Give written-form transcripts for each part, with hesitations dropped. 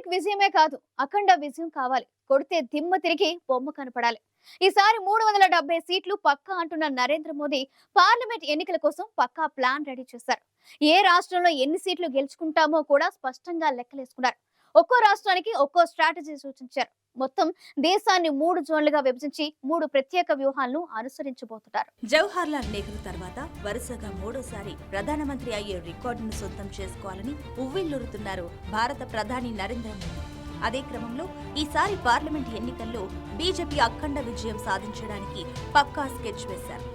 Hat trick విజయమే కాదు, అఖండ విజయం కావాలి. కొడితే దిమ్మ తిరిగి బొమ్మ కనపడాలి. ఈసారి 370 సీట్లు పక్కా అంటున్న నరేంద్ర మోదీ పార్లమెంట్ ఎన్నికల కోసం పక్కా ప్లాన్ రెడీ చేశారు. ఏ రాష్ట్రంలో ఎన్ని సీట్లు గెలుచుకుంటామో కూడా స్పష్టంగా లెక్కలేసుకున్నారు. ఒక్కో రాష్ట్రానికి ఒక్కో స్ట్రాటజీ సూచించారు. మొత్తం దేశాన్ని 3 జోన్లుగా విభజించి 3 ప్రత్యేక వ్యూహాలను అనుసరించబోతున్నారు. జవహర్లాల్ నెహ్రూ తర్వాత వరుసగా మూడోసారి ప్రధానమంత్రి అయ్యే రికార్డును సొంతం చేసుకోవాలని ఉవ్విళ్లూరుతున్నారు భారత ప్రధాని నరేంద్ర మోదీ. అదే క్రమంలో ఈసారి పార్లమెంట్ ఎన్నికల్లో బీజేపీ అఖండ విజయం సాధించడానికి పక్కా స్కెచ్ వేశారు.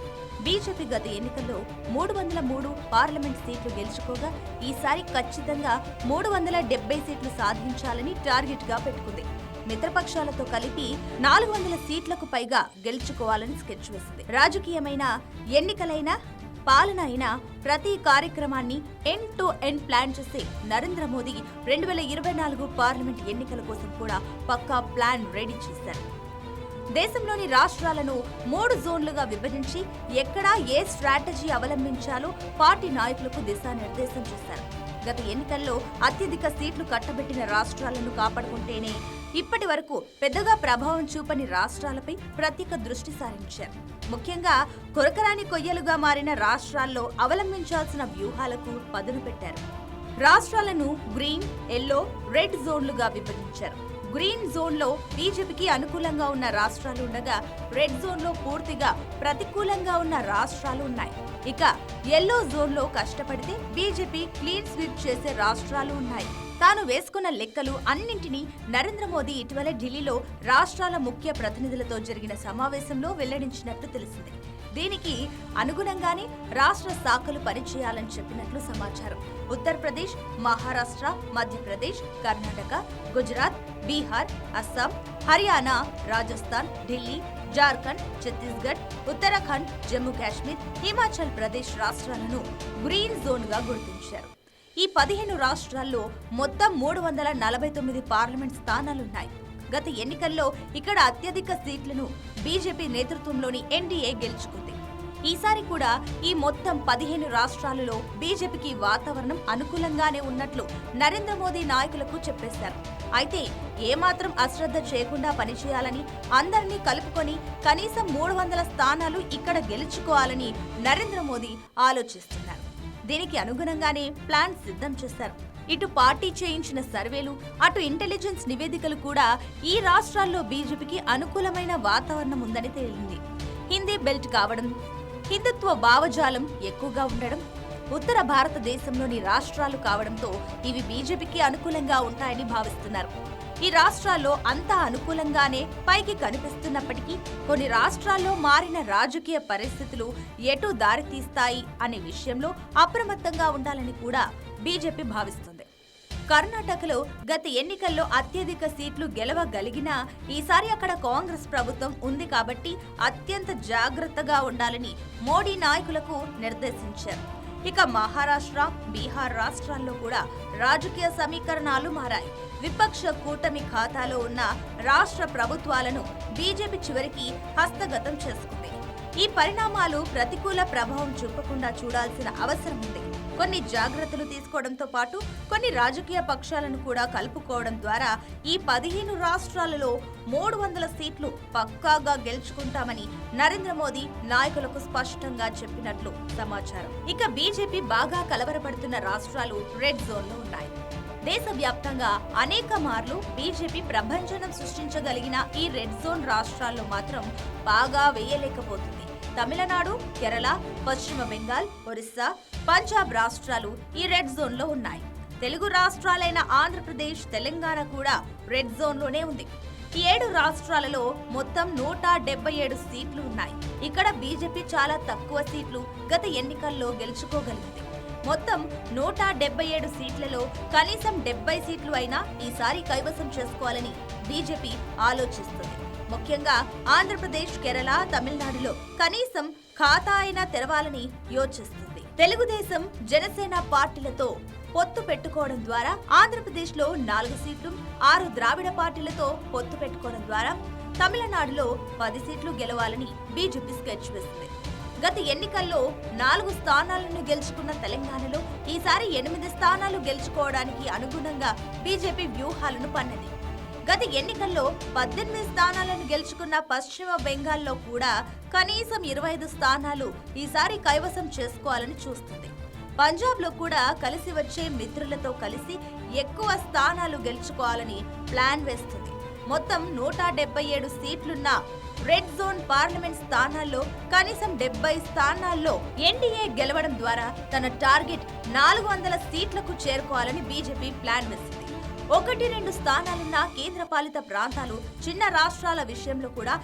బీజేపీ గత ఎన్నికల్లో 303 పార్లమెంట్ సీట్లు గెలుచుకోగా ఈసారి ఖచ్చితంగా 370 సీట్లు సాధించాలని టార్గెట్ గా పెట్టుకుంది. మిత్రపక్షాలతో కలిపి 400 సీట్లకు పైగా గెలుచుకోవాలని స్కెచ్ వేసింది. రాజకీయమైన, ఎన్నికలైన, పాలన అయినా ప్రతి కార్యక్రమాన్ని ఎండ్ టు ఎండ్ ప్లాన్ చేసి నరేంద్ర మోదీ 2024 పార్లమెంట్ ఎన్నికల కోసం కూడా పక్కా ప్లాన్ రెడీ చేశారు. దేశంలోని రాష్ట్రాలను 3 జోన్లుగా విభజించి ఎక్కడా ఏ స్ట్రాటజీ అవలంబించాలో పార్టీ నాయకులకు దిశానిర్దేశం చేశారు. గత ఎన్నికల్లో అత్యధిక సీట్లు కట్టబెట్టిన రాష్ట్రాలను కాపాడుకుంటేనే ఇప్పటి వరకు పెద్దగా ప్రభావం చూపని రాష్ట్రాలపై ప్రత్యేక దృష్టి సారించారు. ముఖ్యంగా కొరకరాని కొయ్యలుగా మారిన రాష్ట్రాల్లో అవలంబించాల్సిన వ్యూహాలకు పదును పెట్టారు. రాష్ట్రాలను గ్రీన్, ఎల్లో, రెడ్ జోన్లుగా విభజించారు. గ్రీన్ జోన్లో బీజేపీకి అనుకూలంగా ఉన్న రాష్ట్రాలు ఉండగా రెడ్ జోన్లో పూర్తిగా ప్రతికూలంగా ఉన్న రాష్ట్రాలు ఉన్నాయి. ఇక ఎల్లో జోన్లో కష్టపడితే బీజేపీ క్లీన్ స్వీప్ చేసే రాష్ట్రాలు ఉన్నాయి. తాను వేసుకున్న లెక్కలు అన్నింటినీ నరేంద్ర మోదీ ఇటీవల ఢిల్లీలో రాష్ట్రాల ముఖ్య ప్రతినిధులతో జరిగిన సమావేశంలో వెల్లడించినట్టు తెలిసింది. దీనికి అనుగుణంగానే రాష్ట్ర శాఖలు పనిచేయాలని చెప్పినట్లు సమాచారం. ఉత్తరప్రదేశ్, మహారాష్ట్ర, మధ్యప్రదేశ్, కర్ణాటక, గుజరాత్, బీహార్, అస్సాం, హర్యానా, రాజస్థాన్, ఢిల్లీ, జార్ఖండ్, ఛత్తీస్గఢ్, ఉత్తరాఖండ్, జమ్మూ కాశ్మీర్, హిమాచల్ ప్రదేశ్ రాష్ట్రాలను గ్రీన్ జోన్ గా గుర్తించారు. ఈ 15 రాష్ట్రాల్లో మొత్తం 349 పార్లమెంట్ స్థానాలున్నాయి. గత ఎన్నికల్లో ఇక్కడ అత్యధిక సీట్లను బీజేపీ నేతృత్వంలోని ఎన్డీఏ గెలుచుకుంది. ఈసారి కూడా ఈ మొత్తం 15 రాష్ట్రాలలో బీజేపీకి వాతావరణం అనుకూలంగానే ఉన్నట్లు నరేంద్ర మోదీ నాయకులకు చెప్పేశారు. అయితే ఏమాత్రం అశ్రద్ధ చేయకుండా పనిచేయాలని, అందరినీ కలుపుకొని కనీసం 300 స్థానాలు ఇక్కడ గెలుచుకోవాలని నరేంద్ర మోదీ ఆలోచిస్తున్నారు. దీనికి అనుగుణంగానే ప్లాన్ సిద్ధం చేశారు. ఇటు పార్టీ చేయించిన సర్వేలు, అటు ఇంటెలిజెన్స్ నివేదికలు కూడా ఈ రాష్ట్రాల్లో బీజేపీకి అనుకూలమైన వాతావరణం ఉందని తేలింది. హిందీ బెల్ట్ కావడం, హిందుత్వ భావజాలం ఎక్కువగా ఉండడం, ఉత్తర భారతదేశంలోని రాష్ట్రాలు కావడంతో ఇవి బీజేపీకి అనుకూలంగా ఉంటాయని భావిస్తున్నారు. ఈ రాష్ట్రాల్లో అంతా అనుకూలంగానే పైకి కనిపిస్తున్నప్పటికీ కొన్ని రాష్ట్రాల్లో మారిన రాజకీయ పరిస్థితులు ఎటు దారితీస్తాయి అనే విషయంలో అప్రమత్తంగా ఉండాలని కూడా బీజేపీ భావిస్తుంది. కర్ణాటకలో గత ఎన్నికల్లో అత్యధిక సీట్లు గెలవగలిగినా ఈసారి అక్కడ కాంగ్రెస్ ప్రభుత్వం ఉంది కాబట్టి అత్యంత జాగ్రత్తగా ఉండాలని మోడీ నాయకులకు నిర్దేశించారు. ఇక మహారాష్ట్ర, బీహార్ రాష్ట్రాల్లో కూడా రాజకీయ సమీకరణాలు మారాయి. విపక్ష కూటమి ఖాతాలో ఉన్న రాష్ట్ర ప్రభుత్వాలను బీజేపీ చివరికి హస్తగతం చేసుకుంది. ఈ పరిణామాలు ప్రతికూల ప్రభావం చూపకుండా చూడాల్సిన అవసరం ఉంది. కొన్ని జాగ్రత్తలు తీసుకోవడంతో పాటు కొన్ని రాజకీయ పక్షాలను కూడా కలుపుకోవడం ద్వారా ఈ 15 రాష్ట్రాలలో 300 సీట్లు పక్కాగా గెలుచుకుంటామని నరేంద్ర మోదీ నాయకులకు స్పష్టంగా చెప్పినట్లు సమాచారం. ఇక బీజేపీ బాగా కలవరపడుతున్న రాష్ట్రాలు రెడ్ జోన్లో ఉన్నాయి. దేశవ్యాప్తంగా అనేక మార్లు బీజేపీ ప్రభంజనం సృష్టించగలిగిన ఈ రెడ్ జోన్ రాష్ట్రాల్లో మాత్రం బాగా వేయలేకపోతుంది. తమిళనాడు, కేరళ, పశ్చిమ బెంగాల్, ఒరిస్సా, పంజాబ్ రాష్ట్రాలు ఈ రెడ్ జోన్లో ఉన్నాయి. తెలుగు రాష్ట్రాలైన ఆంధ్రప్రదేశ్, తెలంగాణ కూడా రెడ్ జోన్లోనే ఉంది. ఈ 7 రాష్ట్రాలలో మొత్తం 177 సీట్లు ఉన్నాయి. ఇక్కడ బీజేపీ చాలా తక్కువ సీట్లు గత ఎన్నికల్లో గెలుచుకోగలిగింది. మొత్తం 177 సీట్లలో కనీసం 70 సీట్లు అయినా ఈసారి కైవసం చేసుకోవాలని బీజేపీ ఆలోచిస్తుంది. ముఖ్యంగా ఆంధ్రప్రదేశ్, కేరళ, తమిళనాడులో కనీసం ఖాతా అయినా తెరవాలని యోచిస్తుంది. తెలుగుదేశం, జనసేన పార్టీలతో పొత్తు పెట్టుకోవడం ద్వారా ఆంధ్రప్రదేశ్లో 4 సీట్లు, 6 ద్రావిడ పార్టీలతో పొత్తు పెట్టుకోవడం ద్వారా తమిళనాడులో 10 సీట్లు గెలవాలని బీజేపీ స్కెచ్ వేసింది. గత ఎన్నికల్లో 4 స్థానాలను గెలుచుకున్న తెలంగాణలో ఈసారి 8 స్థానాలు గెలుచుకోవడానికి అనుగుణంగా బీజేపీ వ్యూహాలను పన్నది. గత ఎన్నికల్లో 18 స్థానాలను గెలుచుకున్న పశ్చిమ బెంగాల్లో కూడా కనీసం 25 స్థానాలు ఈసారి కైవసం చేసుకోవాలని చూస్తుంది. పంజాబ్లో కూడా కలిసి వచ్చే మిత్రులతో కలిసి ఎక్కువ స్థానాలు గెలుచుకోవాలని ప్లాన్ వేస్తుంది. మొత్తం 177 సీట్లున్న రెడ్ జోన్ పార్లమెంట్ స్థానాల్లో కనీసం 70 స్థానాల్లో ఎన్డీఏ గెలవడం ద్వారా తన టార్గెట్ 400 సీట్లకు చేరుకోవాలని బీజేపీ ప్లాన్ వేసింది. 1-2 స్థానాలున్న కేంద్రపాలిత ప్రాంతాలు, చిన్న రాష్ట్రాల విషయంలో కూడా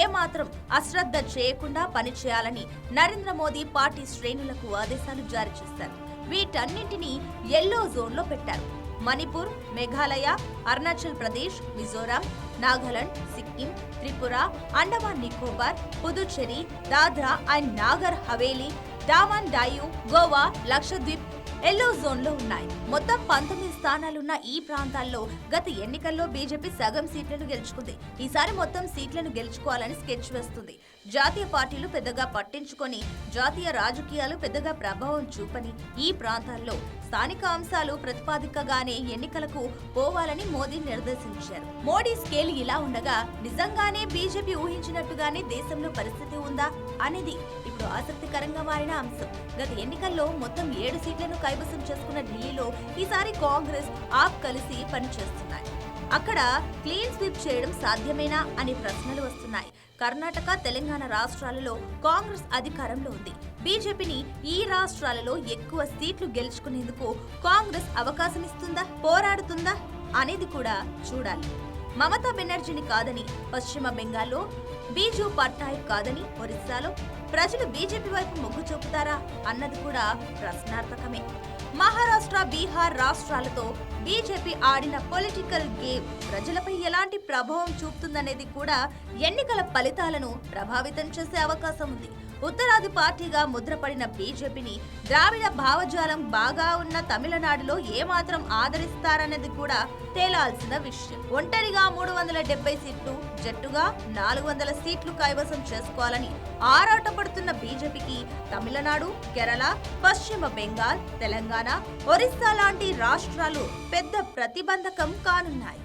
ఏమాత్రం అశ్రద్ధ చేయకుండా పనిచేయాలని నరేంద్ర మోదీ పార్టీ శ్రేణులకు ఆదేశాలు జారీ చేశారు. వీటన్నింటినీ ఎల్లో జోన్లో పెట్టారు. మణిపూర్, మేఘాలయ, అరుణాచల్ ప్రదేశ్, మిజోరాం, నాగాలాండ్, సిక్కిం, త్రిపుర, అండమాన్ నికోబార్, పుదుచ్చేరి, దాద్రా అండ్ నాగర్ హవేలీ, డామన్ డయ్యూ, గోవా, లక్షద్వీప్ ఎల్లో జోన్లో ఉన్నాయి. మొత్తం 19 స్థానాలున్న ఈ ప్రాంతాల్లో గత ఎన్నికల్లో బీజేపీ సగం సీట్లను గెలుచుకుంది. ఈసారి మొత్తం సీట్లను గెలుచుకోవాలని స్కెచ్ వేస్తుంది. జాతీయ పార్టీలు పెద్దగా పట్టించుకొని, జాతీయ రాజకీయాలు పెద్దగా ప్రభావం చూపని ఈ ప్రాంతాల్లో స్థానిక అంశాలు ప్రతిపాదికగానే ఎన్నికలకు పోవాలని మోదీ నిర్దేశించారు. మోడీ స్కేల్ ఇలా ఉండగా నిజంగానే బీజేపీ ఊహించినట్టుగానే దేశంలో పరిస్థితి ఉందా అనేది ఇప్పుడు ఆసక్తికరంగా మారిన అంశం. గత ఎన్నికల్లో మొత్తం 7 సీట్లను కైవసం చేసుకున్న ఢిల్లీలో ఈసారి కాంగ్రెస్, ఆప్ కలిసి పనిచేస్తున్నాయి. అక్కడ క్లీన్ స్వీప్ చేయడం సాధ్యమేనా అనే ప్రశ్నలు వస్తున్నాయి. కర్ణాటక, తెలంగాణ రాష్ట్రాలలో కాంగ్రెస్ అధికారంలో ఉంది. బీజేపీని ఈ రాష్ట్రాలలో ఎక్కువ సీట్లు గెలుచుకునేందుకు కాంగ్రెస్ అవకాశం ఇస్తుందా, పోరాడుతుందా అనేది కూడా చూడాలి. మమతా బెనర్జీని కాదని పశ్చిమ బెంగాల్లో బీజూ పట్నాయక్ కాదని ఒరిస్సాలో ప్రజలు బీజేపీ వైపు మొగ్గు చూపుతారా అన్నది కూడా ప్రశ్నార్థకమే. మహారాష్ట్ర, బీహార్ రాష్ట్రాలతో బీజేపీ ఆడిన పొలిటికల్ గేమ్ ప్రజలపై ఎలాంటి ప్రభావం చూపుతుందనేది కూడా ఎన్నికల ఫలితాలను ప్రభావితం చేసే అవకాశం ఉంది. ఉత్తరాది పార్టీగా ముద్రపడిన బీజేపీని ద్రావిడ భావజాలం బాగా ఉన్న తమిళనాడులో ఏమాత్రం ఆదరిస్తారన్నది కూడా తేలాల్సిన విషయం. ఒంటరిగా 370 సీట్లు, జట్టుగా 400 సీట్లు కైవసం చేసుకోవాలని ఆరాటపడుతున్న బీజేపీకి తమిళనాడు, కేరళ, పశ్చిమ బెంగాల్, తెలంగాణ, ఒరిస్సా లాంటి రాష్ట్రాలు పెద్ద ప్రతిబంధకం కానున్నాయి.